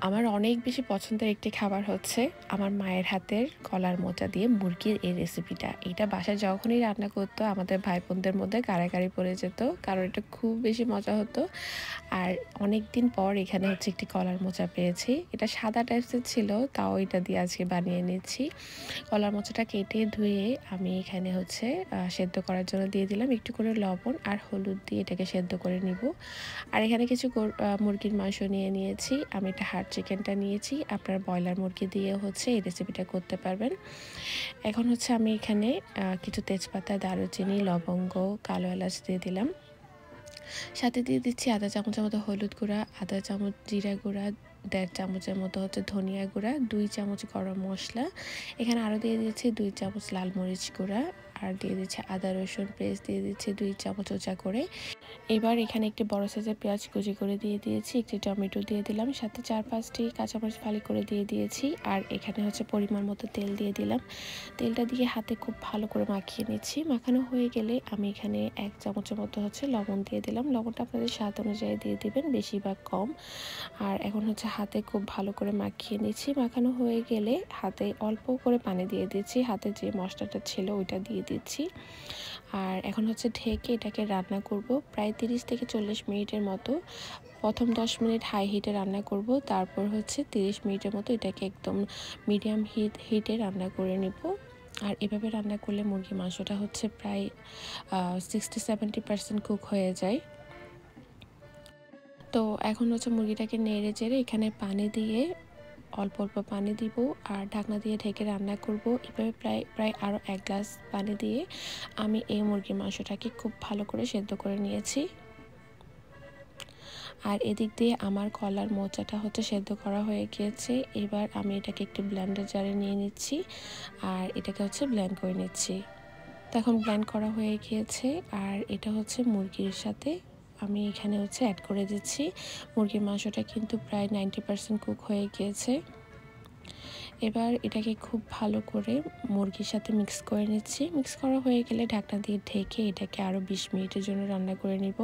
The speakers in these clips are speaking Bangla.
আমার অনেক বেশি পছন্দের একটি খাবার হচ্ছে আমার মায়ের হাতের কলার মোচা দিয়ে মুরগির এই রেসিপিটা। এটা বাসায় যখনই রান্না করতো আমাদের ভাই বোনদের মধ্যে কাড়াকাড়ি পড়ে যেত, কারণ এটা খুব বেশি মজা হতো। আর অনেকদিন পর এখানে হচ্ছে একটি কলার মোচা পেয়েছি। এটা সাদা টাইপসের ছিল, তাও এটা দিয়ে আজকে বানিয়ে নিচ্ছি। কলার মোচাটা কেটে ধুয়ে আমি এখানে হচ্ছে সেদ্ধ করার জন্য দিয়ে দিলাম একটু করে লবণ আর হলুদ দিয়ে এটাকে সেদ্ধ করে নিব। আর এখানে কিছু মুরগির মাংস নিয়ে নিয়েছি। আমি এটা হাড় চিকেনটা নিয়েছি। আপনারা ব্রয়লার মুরগি দিয়ে হচ্ছে এই রেসিপিটা করতে পারবেন। এখন হচ্ছে আমি এখানে কিছু তেজপাতা, দারুচিনি, লবঙ্গ, কালো এলাচ দিয়ে দিলাম। সাথে দিয়ে দিচ্ছি আধা চামচের মতো হলুদ গুঁড়া, আধা চামচ জিরা গুঁড়া, 1.5 চামচের মতো হচ্ছে ধনিয়া গুঁড়া, 2 চামচ গরম মশলা। এখানে আরও দিয়ে দিচ্ছি 2 চামচ লাল মরিচ গুঁড়া, আর দিয়ে দিচ্ছি আদা রসুন পেস্ট, দিয়ে দিচ্ছি 2 চামচ ওচা করে। এবার এখানে একটি বড় সাইজের পেঁয়াজ কুচি করে দিয়ে দিয়েছি, একটি টমেটো দিয়ে দিলাম, সাথে 4-5টি কাঁচামরিচ ফালি করে দিয়ে দিয়েছি। আর এখানে হচ্ছে পরিমাণ মতো তেল দিয়ে দিলাম। তেলটা দিয়ে হাতে খুব ভালো করে মাখিয়ে নিচ্ছি। মাখানো হয়ে গেলে আমি এখানে 1 চামচের মতো হচ্ছে লবণ দিয়ে দিলাম। লবণটা আপনাদের স্বাদ অনুযায়ী দিয়ে দিবেন, বেশি বা কম। আর এখন হচ্ছে হাতে খুব ভালো করে মাখিয়ে নিচ্ছি। মাখানো হয়ে গেলে হাতে অল্প করে পানি দিয়ে দিচ্ছি, হাতে যে মশলাটা ছিল ওইটা দিয়ে দিচ্ছি। আর এখন হচ্ছে ঢেকে এটাকে রান্না করব প্রায় 30 থেকে 40 মিনিটের মতো। প্রথম 10 মিনিট হাই হিটে রান্না করব, তারপর হচ্ছে 30 মিনিটের মতো এটাকে একদম মিডিয়াম হিটে রান্না করে নিব। আর এভাবে রান্না করলে মুরগির মাংসটা হচ্ছে প্রায় 60-70% কুক হয়ে যায়। তো এখন হচ্ছে মুরগিটাকে নেড়ে চেড়ে এখানে পানি দিয়ে অল্প অল্প পানি দিব আর ঢাকনা দিয়ে ঢেকে রান্না করব। এভাবে প্রায় প্রায় আরও 1 গ্লাস পানি দিয়ে আমি এই মুরগির মাংসটাকে খুব ভালো করে সেদ্ধ করে নিয়েছি। আর এদিক দিয়ে আমার কলার মোচাটা হচ্ছে সেদ্ধ করা হয়ে গিয়েছে। এবার আমি এটাকে একটি ব্লেন্ডার জারে নিয়ে নিচ্ছি আর এটাকে হচ্ছে ব্লেন্ড করে নিচ্ছি। তো এখন ব্লেন্ড করা হয়ে গিয়েছে আর এটা হচ্ছে মুরগির সাথে আমি এখানে হচ্ছে অ্যাড করে দিচ্ছি। মুরগির মাংসটা কিন্তু প্রায় 90% কুক হয়ে গিয়েছে। এবার এটাকে খুব ভালো করে মুরগির সাথে মিক্স করে নিচ্ছি। মিক্স করা হয়ে গেলে ঢাকনা দিয়ে ঢেকে এটাকে আরও 20 মিনিটের জন্য রান্না করে নিব।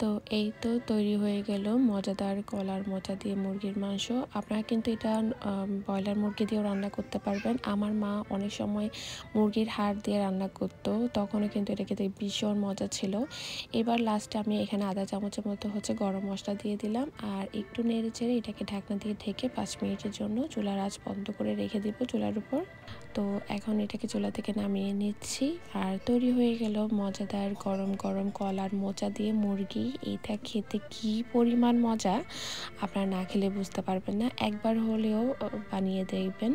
তো এই তো তৈরি হয়ে গেল মজাদার কলার মোচা দিয়ে মুরগির মাংস। আপনারা কিন্তু এটা ব্রয়লার মুরগি দিয়েও রান্না করতে পারবেন। আমার মা অনেক সময় মুরগির হাড় দিয়ে রান্না করতো, তখনও কিন্তু এটা খেতে ভীষণ মজা ছিল। এবার লাস্টে আমি এখানে আধা চামচের মতো হচ্ছে গরম মশলা দিয়ে দিলাম আর একটু নেড়ে চেড়ে এটাকে ঢাকনা দিয়ে ঢেকে 5 মিনিটের জন্য চুলার আঁচ বন্ধ করে রেখে দিব চুলার উপর। তো এখন এটাকে চুলা থেকে নামিয়ে নিচ্ছি আর তৈরি হয়ে গেল মজাদার গরম গরম কলার মোচা দিয়ে মুরগি। এটা খেতে কি পরিমাণ মজা, আপনারা না খেলে বুঝতে পারবেন না। একবার হলেও বানিয়ে দেখবেন।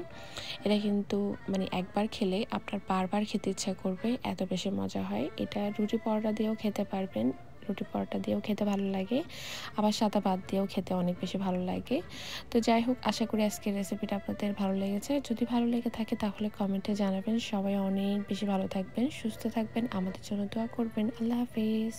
এটা কিন্তু মানে একবার খেলে আপনার বারবার খেতে ইচ্ছা করবে, এত বেশি মজা হয়। এটা রুটি পরোটা দিয়েও খেতে পারবেন, রুটি পরোটা দিয়েও খেতে ভালো লাগে, আবার সাদা ভাত দিয়েও খেতে অনেক বেশি ভালো লাগে। তো যাই হোক, আশা করি আজকের রেসিপিটা আপনাদের ভালো লেগেছে। যদি ভালো লেগে থাকে তাহলে কমেন্টে জানাবেন। সবাই অনেক বেশি ভালো থাকবেন, সুস্থ থাকবেন, আমাদের জন্য দোয়া করবেন। আল্লাহ হাফিজ।